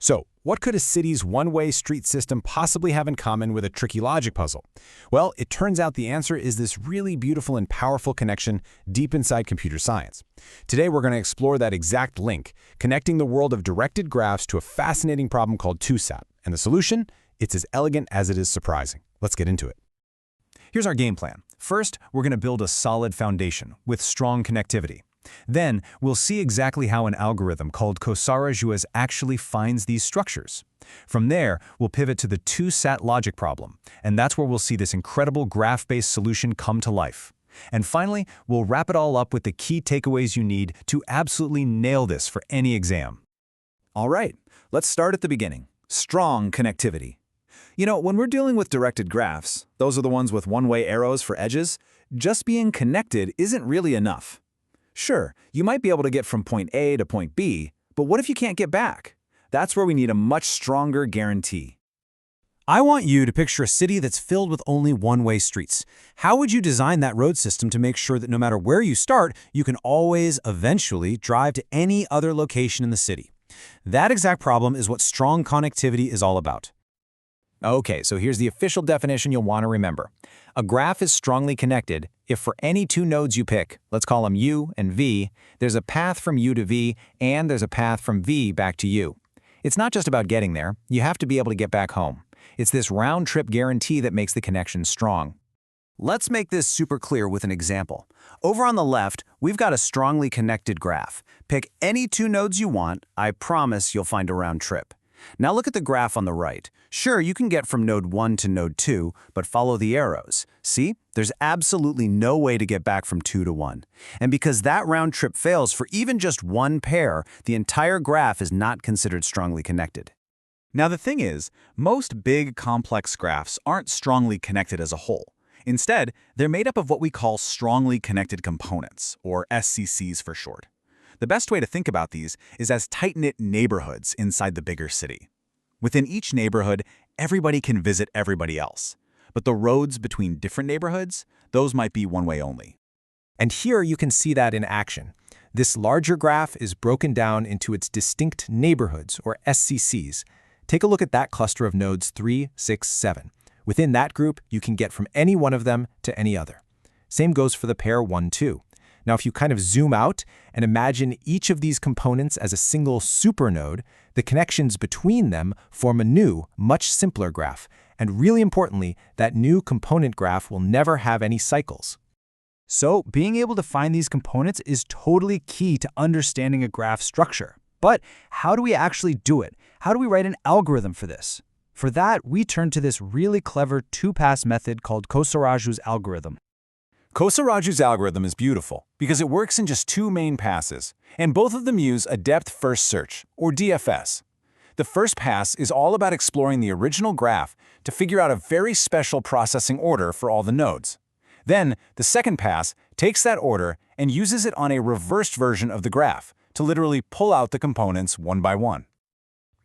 So, what could a city's one-way street system possibly have in common with a tricky logic puzzle? Well, it turns out the answer is this really beautiful and powerful connection deep inside computer science. Today, we're going to explore that exact link, connecting the world of directed graphs to a fascinating problem called 2SAT. And the solution? It's as elegant as it is surprising. Let's get into it. Here's our game plan. First, we're going to build a solid foundation with strong connectivity. Then, we'll see exactly how an algorithm called curated actually finds these structures. From there, we'll pivot to the 2SAT logic problem, and that's where we'll see this incredible graph-based solution come to life. And finally, we'll wrap it all up with the key takeaways you need to absolutely nail this for any exam. All right, let's start at the beginning. Strong connectivity. You know, when we're dealing with directed graphs, those are the ones with one-way arrows for edges, just being connected isn't really enough. Sure, you might be able to get from point A to point B, but what if you can't get back? That's where we need a much stronger guarantee. I want you to picture a city that's filled with only one-way streets. How would you design that road system to make sure that no matter where you start, you can always, eventually, drive to any other location in the city? That exact problem is what strong connectivity is all about. Okay, so here's the official definition you'll want to remember. A graph is strongly connected if for any two nodes you pick, let's call them U and V, there's a path from U to V and there's a path from V back to U. It's not just about getting there, you have to be able to get back home. It's this round-trip guarantee that makes the connection strong. Let's make this super clear with an example. Over on the left, we've got a strongly connected graph. Pick any two nodes you want, I promise you'll find a round trip. Now look at the graph on the right. Sure, you can get from node 1 to node 2, but follow the arrows. See? There's absolutely no way to get back from 2 to 1. And because that round trip fails for even just one pair, the entire graph is not considered strongly connected. Now the thing is, most big, complex graphs aren't strongly connected as a whole. Instead, they're made up of what we call strongly connected components, or SCCs for short. The best way to think about these is as tight-knit neighborhoods inside the bigger city. Within each neighborhood, everybody can visit everybody else. But the roads between different neighborhoods, those might be one-way only. And here you can see that in action. This larger graph is broken down into its distinct neighborhoods, or SCCs. Take a look at that cluster of nodes 3, 6, 7. Within that group, you can get from any one of them to any other. Same goes for the pair 1, 2. Now, if you kind of zoom out and imagine each of these components as a single supernode, the connections between them form a new, much simpler graph. And really importantly, that new component graph will never have any cycles. So, being able to find these components is totally key to understanding a graph structure. But how do we actually do it? How do we write an algorithm for this? For that, we turn to this really clever two-pass method called curated algorithm. Curated algorithm is beautiful because it works in just two main passes, and both of them use a depth-first search, or DFS. The first pass is all about exploring the original graph to figure out a very special processing order for all the nodes. Then, the second pass takes that order and uses it on a reversed version of the graph to literally pull out the components one by one.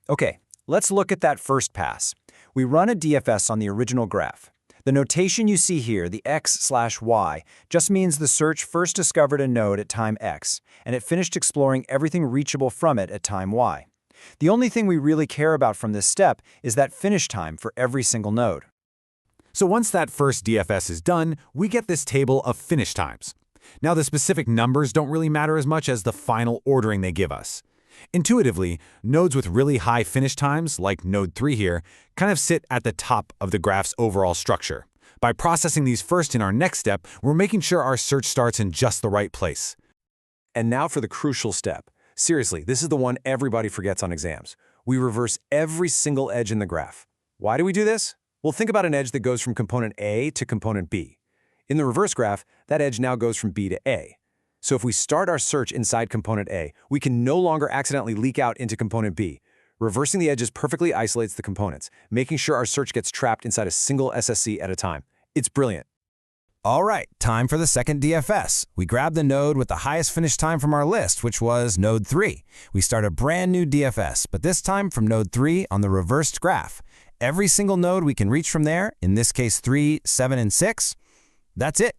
Okay, let's look at that first pass. We run a DFS on the original graph. The notation you see here, the x/y, just means the search first discovered a node at time x, and it finished exploring everything reachable from it at time y. The only thing we really care about from this step is that finish time for every single node. So once that first DFS is done, we get this table of finish times. Now the specific numbers don't really matter as much as the final ordering they give us. Intuitively, nodes with really high finish times, like node 3 here, kind of sit at the top of the graph's overall structure. By processing these first in our next step, we're making sure our search starts in just the right place. And now for the crucial step. Seriously, this is the one everybody forgets on exams. We reverse every single edge in the graph. Why do we do this? Well, think about an edge that goes from component A to component B. In the reverse graph, that edge now goes from B to A. So if we start our search inside component A, we can no longer accidentally leak out into component B. Reversing the edges perfectly isolates the components, making sure our search gets trapped inside a single SSC at a time. It's brilliant. All right, time for the second DFS. We grab the node with the highest finish time from our list, which was node 3. We start a brand new DFS, but this time from node 3 on the reversed graph. Every single node we can reach from there, in this case 3, 7, and 6, that's it.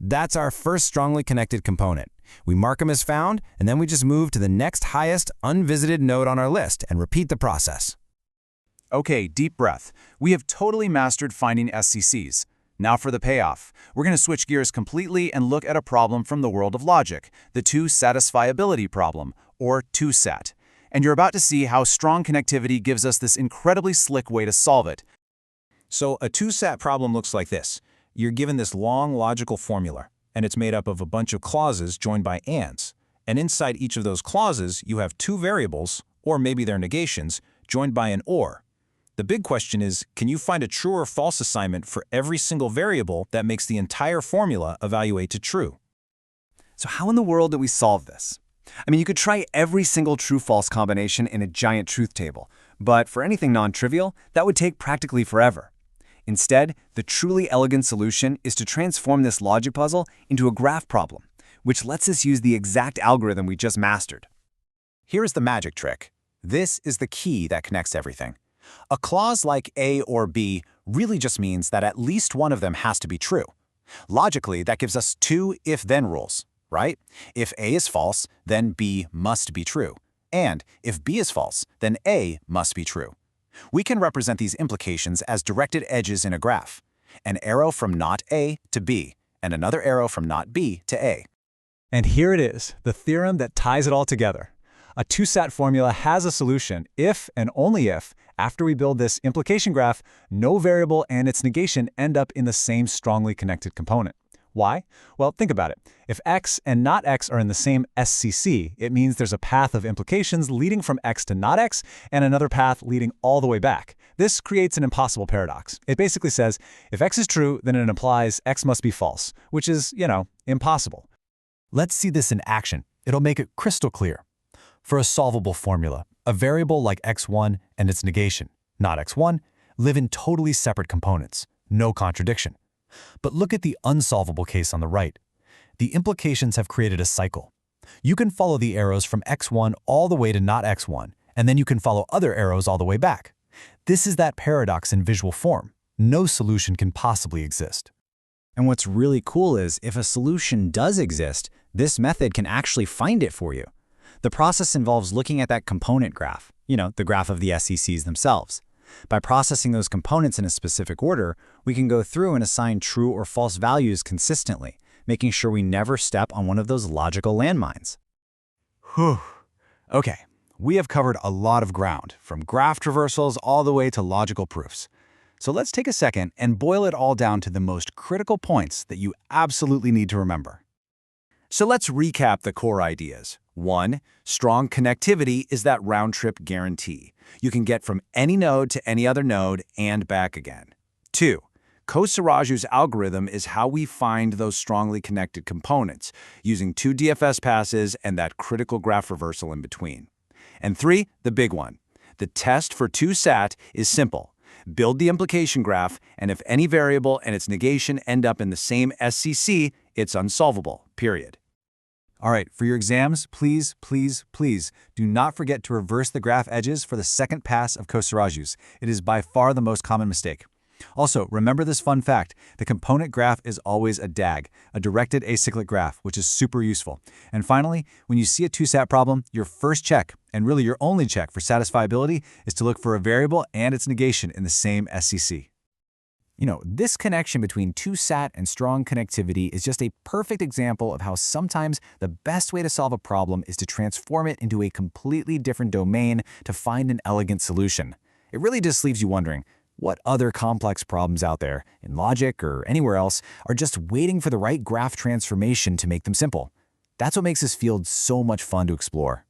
That's our first strongly connected component. We mark them as found, and then we just move to the next highest unvisited node on our list and repeat the process. Okay, deep breath. We have totally mastered finding SCCs. Now for the payoff. We're going to switch gears completely and look at a problem from the world of logic, the two-satisfiability problem, or 2-sat. And you're about to see how strong connectivity gives us this incredibly slick way to solve it. So a 2-sat problem looks like this. You're given this long logical formula, and it's made up of a bunch of clauses joined by ands. And inside each of those clauses, you have two variables, or maybe they're negations, joined by an or. The big question is, can you find a true or false assignment for every single variable that makes the entire formula evaluate to true? So how in the world do we solve this? I mean, you could try every single true-false combination in a giant truth table, but for anything non-trivial, that would take practically forever. Instead, the truly elegant solution is to transform this logic puzzle into a graph problem, which lets us use the exact algorithm we just mastered. Here's the magic trick. This is the key that connects everything. A clause like A or B really just means that at least one of them has to be true. Logically, that gives us two if-then rules, right? If A is false, then B must be true. And if B is false, then A must be true. We can represent these implications as directed edges in a graph. An arrow from not A to B, and another arrow from not B to A. And here it is, the theorem that ties it all together. A 2-sat formula has a solution if and only if, after we build this implication graph, no variable and its negation end up in the same strongly connected component. Why? Well, think about it. If X and not X are in the same SCC, it means there's a path of implications leading from X to not X and another path leading all the way back. This creates an impossible paradox. It basically says, if X is true, then it implies X must be false, which is, impossible. Let's see this in action. It'll make it crystal clear. For a solvable formula, a variable like x1 and its negation, not x1, live in totally separate components. No contradiction. But look at the unsolvable case on the right. The implications have created a cycle. You can follow the arrows from x1 all the way to not x1, and then you can follow other arrows all the way back. This is that paradox in visual form. No solution can possibly exist. And what's really cool is, if a solution does exist, this method can actually find it for you. The process involves looking at that component graph, the graph of the SCCs themselves. By processing those components in a specific order, we can go through and assign true or false values consistently, making sure we never step on one of those logical landmines. Whew. Okay, we have covered a lot of ground, from graph traversals all the way to logical proofs. So let's take a second and boil it all down to the most critical points that you absolutely need to remember. So let's recap the core ideas. 1. Strong connectivity is that round-trip guarantee. You can get from any node to any other node and back again. 2. Kosaraju's algorithm is how we find those strongly connected components, using 2 DFS passes and that critical graph reversal in between. And 3, the big one. The test for 2-sat is simple. Build the implication graph, and if any variable and its negation end up in the same SCC, it's unsolvable, period. All right, for your exams, please, please, please do not forget to reverse the graph edges for the second pass of Kosaraju's. It is by far the most common mistake. Also, remember this fun fact. The component graph is always a DAG, a directed acyclic graph, which is super useful. And finally, when you see a 2-sat problem, your first check, and really your only check for satisfiability, is to look for a variable and its negation in the same SCC. This connection between 2-sat and strong connectivity is just a perfect example of how sometimes the best way to solve a problem is to transform it into a completely different domain to find an elegant solution. It really just leaves you wondering, what other complex problems out there, in logic or anywhere else, are just waiting for the right graph transformation to make them simple? That's what makes this field so much fun to explore.